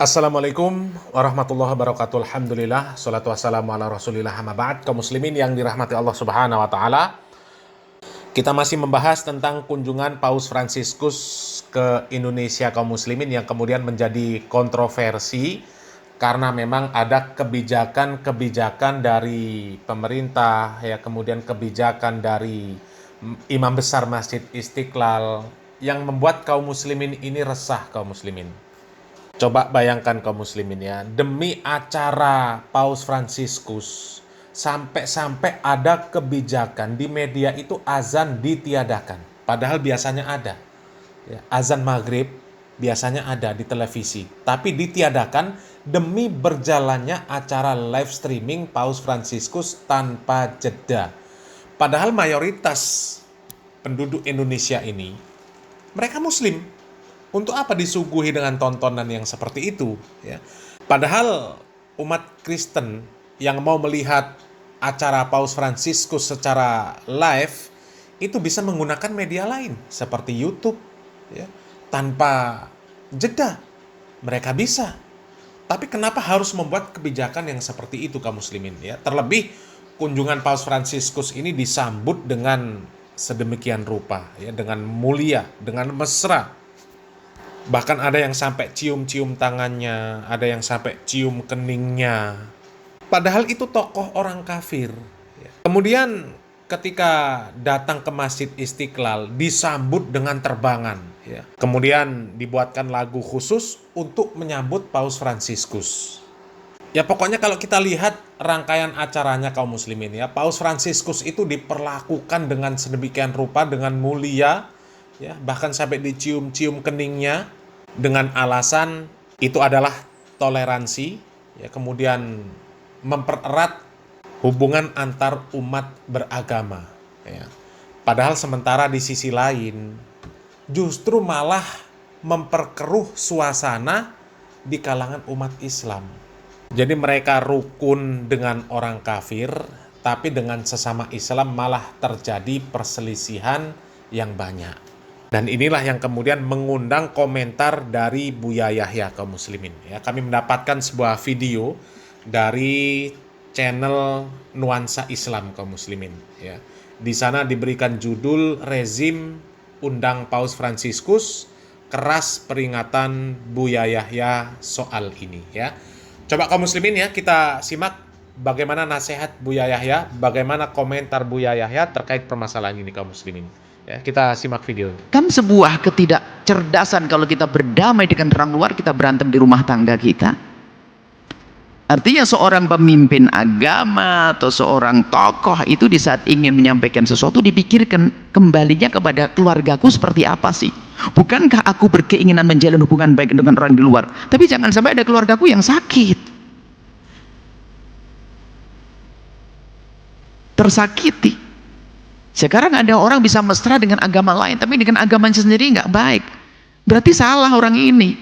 Assalamualaikum warahmatullahi wabarakatuh. Alhamdulillah, salatu wassalamu ala rasulillah, amma ba'd. Kaum muslimin yang dirahmati Allah subhanahu wa ta'ala, kita masih membahas tentang kunjungan Paus Fransiskus ke Indonesia kaum muslimin yang kemudian menjadi kontroversi karena memang ada kebijakan-kebijakan dari pemerintah, ya, kemudian kebijakan dari Imam Besar Masjid Istiqlal yang membuat kaum muslimin ini resah kaum muslimin. Coba bayangkan kaum muslimin ya, demi acara Paus Fransiskus, sampai-sampai ada kebijakan di media itu azan ditiadakan. Padahal biasanya ada. Ya, azan maghrib biasanya ada di televisi, tapi ditiadakan demi berjalannya acara live streaming Paus Fransiskus tanpa jeda. Padahal mayoritas penduduk Indonesia ini, mereka muslim. Untuk apa disuguhi dengan tontonan yang seperti itu? Ya. Padahal umat Kristen yang mau melihat acara Paus Fransiskus secara live itu bisa menggunakan media lain seperti YouTube, ya, tanpa jeda. Mereka bisa. Tapi kenapa harus membuat kebijakan yang seperti itu kaum muslimin? Ya? Terlebih kunjungan Paus Fransiskus ini disambut dengan sedemikian rupa, ya, dengan mulia, dengan mesra. Bahkan ada yang sampai cium-cium tangannya, ada yang sampai cium keningnya. Padahal itu tokoh orang kafir. Kemudian ketika datang ke Masjid Istiqlal, disambut dengan terbangan. Kemudian dibuatkan lagu khusus untuk menyambut Paus Fransiskus. Ya pokoknya kalau kita lihat rangkaian acaranya kaum muslimin ya, Paus Fransiskus itu diperlakukan dengan sedemikian rupa, dengan mulia, ya, bahkan sampai dicium-cium keningnya dengan alasan itu adalah toleransi, ya, kemudian mempererat hubungan antar umat beragama, ya. Padahal sementara di sisi lain justru malah memperkeruh suasana di kalangan umat Islam. Jadi mereka rukun dengan orang kafir, tapi dengan sesama Islam malah terjadi perselisihan yang banyak. Dan inilah yang kemudian mengundang komentar dari Buya Yahya kaum muslimin. Ya, kami mendapatkan sebuah video dari channel Nuansa Islam kaum muslimin. Ya, di sana diberikan judul rezim undang Paus Fransiskus, keras peringatan Buya Yahya soal ini. Ya, coba kaum muslimin ya kita simak bagaimana nasihat Buya Yahya, bagaimana komentar Buya Yahya terkait permasalahan ini kaum muslimin. Ya, kita simak video. Kan sebuah ketidakcerdasan kalau kita berdamai dengan orang luar, kita berantem di rumah tangga kita. Artinya seorang pemimpin agama atau seorang tokoh itu di saat ingin menyampaikan sesuatu dipikirkan kembalinya kepada keluargaku seperti apa sih. Bukankah aku berkeinginan menjalin hubungan baik dengan orang di luar, tapi jangan sampai ada keluargaku yang sakit, tersakiti. Sekarang ada orang bisa mesra dengan agama lain, tapi dengan agamanya sendiri nggak baik. Berarti salah orang ini.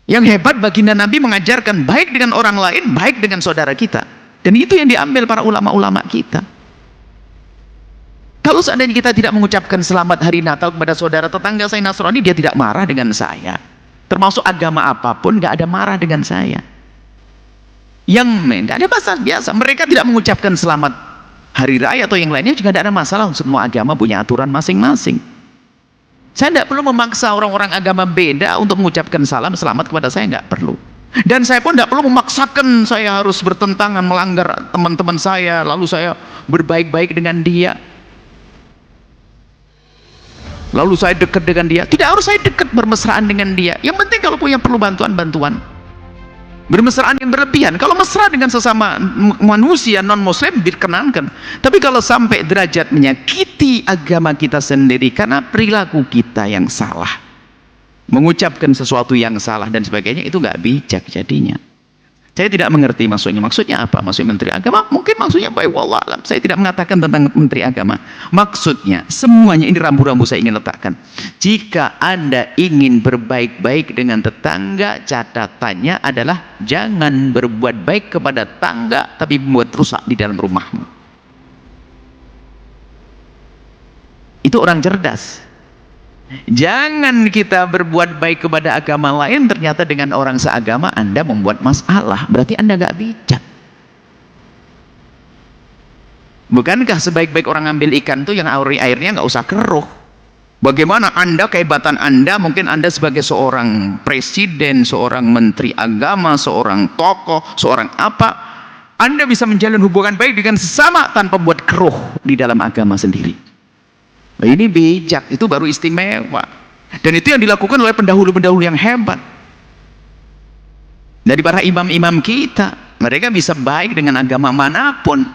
Yang hebat baginda Nabi mengajarkan baik dengan orang lain, baik dengan saudara kita. Dan itu yang diambil para ulama-ulama kita. Kalau seandainya kita tidak mengucapkan selamat hari Natal kepada saudara tetangga saya Nasrani, dia tidak marah dengan saya. Termasuk agama apapun, nggak ada marah dengan saya. Yang nggak ada masalah biasa. Mereka tidak mengucapkan selamat hari raya atau yang lainnya juga tidak ada masalah. Semua agama punya aturan masing-masing. Saya tidak perlu memaksa orang-orang agama beda untuk mengucapkan salam selamat kepada saya, nggak perlu. Dan saya pun tidak perlu memaksakan saya harus bertentangan melanggar teman-teman saya, lalu saya berbaik-baik dengan dia, lalu saya dekat dengan dia. Tidak harus saya dekat bermesraan dengan dia. Yang penting kalau punya perlu bantuan-bantuan. Bermesraan yang berlebihan, kalau mesra dengan sesama manusia non-muslim dikenankan, tapi kalau sampai derajat menyakiti agama kita sendiri karena perilaku kita yang salah, mengucapkan sesuatu yang salah dan sebagainya, itu nggak bijak jadinya. Saya tidak mengerti maksudnya apa maksud menteri agama, mungkin maksudnya baik, wallah alam. Saya tidak mengatakan tentang menteri agama, maksudnya semuanya ini rambu-rambu saya ingin letakkan. Jika Anda ingin berbaik-baik dengan tetangga, catatannya adalah jangan berbuat baik kepada tetangga tapi membuat rusak di dalam rumahmu. Itu orang cerdas. Jangan kita berbuat baik kepada agama lain, ternyata dengan orang seagama Anda membuat masalah. Berarti Anda nggak bijak. Bukankah sebaik-baik orang ambil ikan tuh yang airnya nggak usah keruh? Bagaimana Anda, kehebatan Anda, mungkin Anda sebagai seorang presiden, seorang menteri agama, seorang tokoh, seorang apa, Anda bisa menjalin hubungan baik dengan sesama tanpa buat keruh di dalam agama sendiri. Nah, ini bijak, itu baru istimewa. Dan itu yang dilakukan oleh pendahulu-pendahulu yang hebat. Dari para imam-imam kita, mereka bisa baik dengan agama manapun.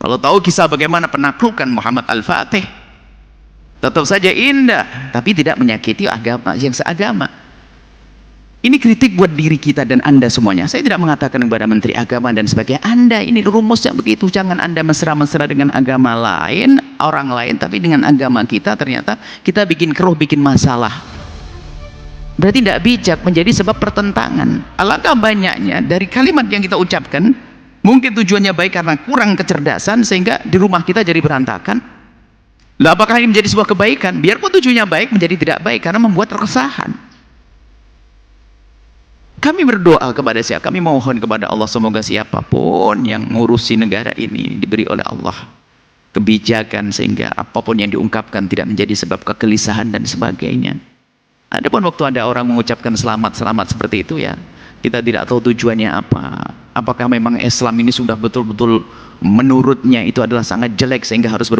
Kalau tahu kisah bagaimana penaklukan Muhammad Al-Fatih, tetap saja indah, tapi tidak menyakiti agama yang seagama. Ini kritik buat diri kita dan Anda semuanya. Saya tidak mengatakan kepada menteri agama dan sebagainya, Anda ini rumusnya begitu, jangan Anda mesra-mesra dengan agama lain, orang lain, tapi dengan agama kita ternyata kita bikin keruh, bikin masalah. Berarti tidak bijak, menjadi sebab pertentangan. Alangkah banyaknya dari kalimat yang kita ucapkan, mungkin tujuannya baik karena kurang kecerdasan sehingga di rumah kita jadi berantakan. Lah, apakah ini menjadi sebuah kebaikan? Biarpun tujuannya baik, menjadi tidak baik karena membuat keresahan. Kami berdoa kepada siapa? Kami mohon kepada Allah, semoga siapapun yang ngurusi negara ini diberi oleh Allah kebijakan sehingga apapun yang diungkapkan tidak menjadi sebab kegelisahan dan sebagainya. Adapun waktu ada orang mengucapkan selamat seperti itu, ya kita tidak tahu tujuannya apa. Apakah memang Islam ini sudah betul-betul menurutnya itu adalah sangat jelek sehingga harus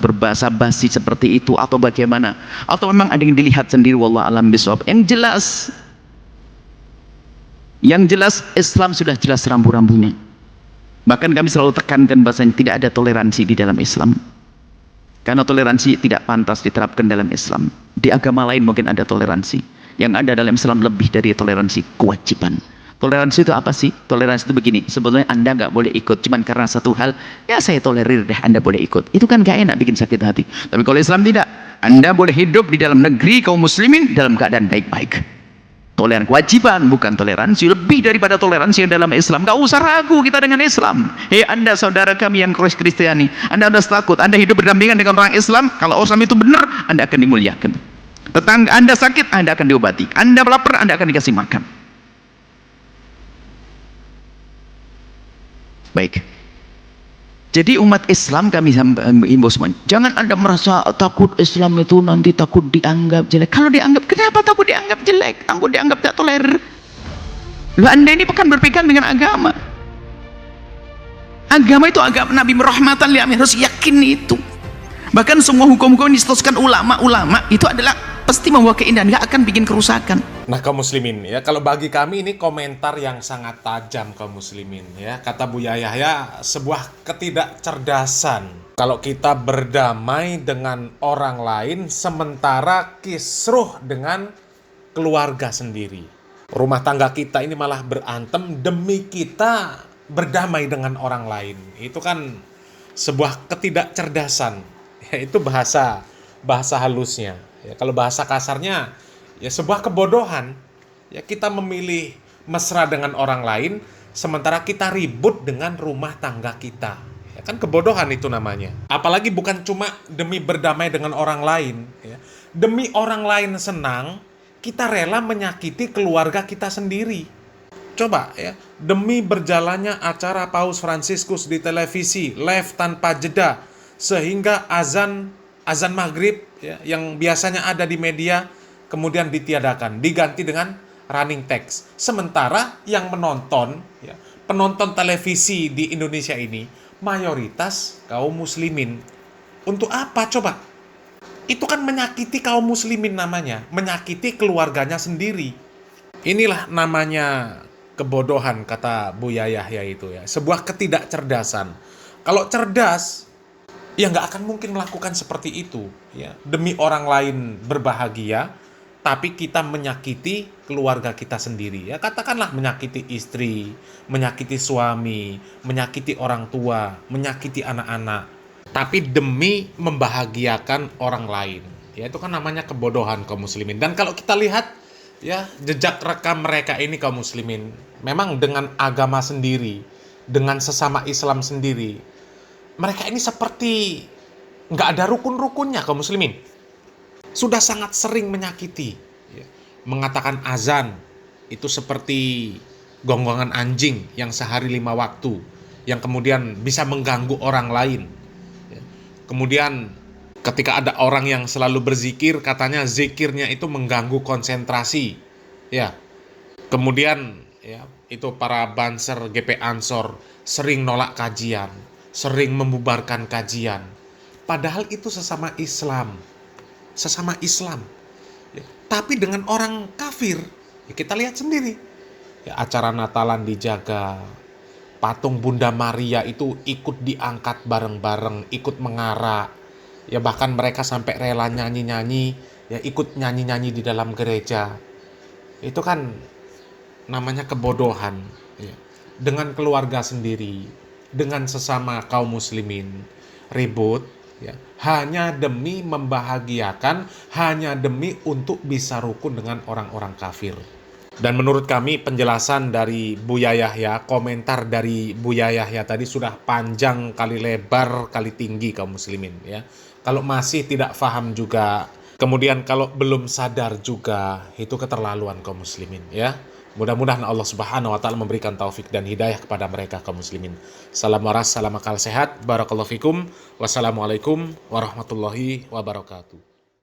berbahasa basi seperti itu, atau bagaimana? Atau memang ada yang dilihat sendiri, wallah alam bisawab. Yang jelas Islam sudah jelas rambu-rambunya. Bahkan kami selalu tekankan bahasanya tidak ada toleransi di dalam Islam, karena toleransi tidak pantas diterapkan dalam Islam. Di agama lain mungkin ada toleransi, yang ada dalam Islam lebih dari toleransi, kewajiban. Toleransi itu apa sih? Toleransi itu begini, sebetulnya Anda nggak boleh ikut cuman karena satu hal, ya saya tolerir deh, Anda boleh ikut. Itu kan gak enak, bikin sakit hati. Tapi kalau Islam tidak, Anda boleh hidup di dalam negeri kaum muslimin dalam keadaan baik-baik. Toleran, kewajiban, bukan toleransi. Lebih daripada toleransi yang dalam Islam. Gak usah ragu kita dengan Islam. Hei Anda saudara kami yang Kristiani, Anda harus takut. Anda hidup berdampingan dengan orang Islam. Kalau Islam itu benar, Anda akan dimuliakan. Tetangga Anda sakit, Anda akan diobati. Anda lapar, Anda akan dikasih makan. Baik. Jadi umat Islam kami himbau semuanya, jangan Anda merasa takut Islam itu nanti takut dianggap jelek. Kalau dianggap, kenapa takut dianggap jelek? Takut dianggap tak tolerir. Loh, Anda ini bukan berpegang dengan agama. Agama itu agama Nabi, rahmatan lil alamin, harus yakin itu. Bahkan semua hukum-hukum yang disetuskan ulama-ulama itu adalah pasti membawa keindahan, nggak akan bikin kerusakan. Nah, kaum muslimin ya, kalau bagi kami ini komentar yang sangat tajam, kaum muslimin ya. Kata Buya Yahya, sebuah ketidakcerdasan kalau kita berdamai dengan orang lain sementara kisruh dengan keluarga sendiri. Rumah tangga kita ini malah berantem demi kita berdamai dengan orang lain. Itu kan sebuah ketidakcerdasan. Ya, itu bahasa halusnya. Ya, kalau bahasa kasarnya ya sebuah kebodohan. Ya, kita memilih mesra dengan orang lain sementara kita ribut dengan rumah tangga kita. Ya, kan kebodohan itu namanya. Apalagi bukan cuma demi berdamai dengan orang lain, ya. Demi orang lain senang, kita rela menyakiti keluarga kita sendiri. Coba ya, demi berjalannya acara Paus Fransiskus di televisi live tanpa jeda sehingga azan maghrib ya, yang biasanya ada di media kemudian ditiadakan, diganti dengan running text. Sementara yang menonton ya, penonton televisi di Indonesia ini mayoritas kaum muslimin. Untuk apa coba? Itu kan menyakiti kaum muslimin namanya, menyakiti keluarganya sendiri. Inilah namanya kebodohan, kata Buya Yahya itu ya, sebuah ketidakcerdasan. Kalau cerdas ya nggak akan mungkin melakukan seperti itu ya, demi orang lain berbahagia tapi kita menyakiti keluarga kita sendiri ya. Katakanlah menyakiti istri, menyakiti suami, menyakiti orang tua, menyakiti anak-anak, tapi demi membahagiakan orang lain ya, itu kan namanya kebodohan kaum muslimin. Dan kalau kita lihat ya jejak rekam mereka ini kaum muslimin, memang dengan agama sendiri, dengan sesama Islam sendiri, mereka ini seperti nggak ada rukun-rukunnya kaum muslimin. sudah sangat sering menyakiti, ya. Mengatakan azan itu seperti gonggongan anjing yang sehari 5 waktu, yang kemudian bisa mengganggu orang lain, ya. Kemudian ketika ada orang yang selalu berzikir, katanya zikirnya itu mengganggu konsentrasi, ya. Kemudian ya, itu para banser GP Ansor sering nolak kajian, sering membubarkan kajian. Padahal itu sesama Islam. Sesama Islam. Ya, tapi dengan orang kafir, ya kita lihat sendiri. Ya, acara Natalan dijaga, patung Bunda Maria itu ikut diangkat bareng-bareng, ikut mengarak. Ya bahkan mereka sampai rela nyanyi-nyanyi, ya ikut nyanyi-nyanyi di dalam gereja. Itu kan namanya kebodohan, ya. Dengan keluarga sendiri, dengan sesama kaum muslimin ribut, ya, hanya demi membahagiakan, hanya demi untuk bisa rukun dengan orang-orang kafir. Dan menurut kami penjelasan dari Buya Yahya, komentar dari Buya Yahya tadi sudah panjang kali lebar kali tinggi kaum muslimin, ya. Kalau masih tidak paham juga, kemudian kalau belum sadar juga, itu keterlaluan kaum muslimin, ya. Mudah-mudahan Allah Subhanahu wa taala memberikan taufik dan hidayah kepada mereka kaum muslimin. Salam waras, salam akal sehat, barakallahu fikum. Wassalamualaikum warahmatullahi wabarakatuh.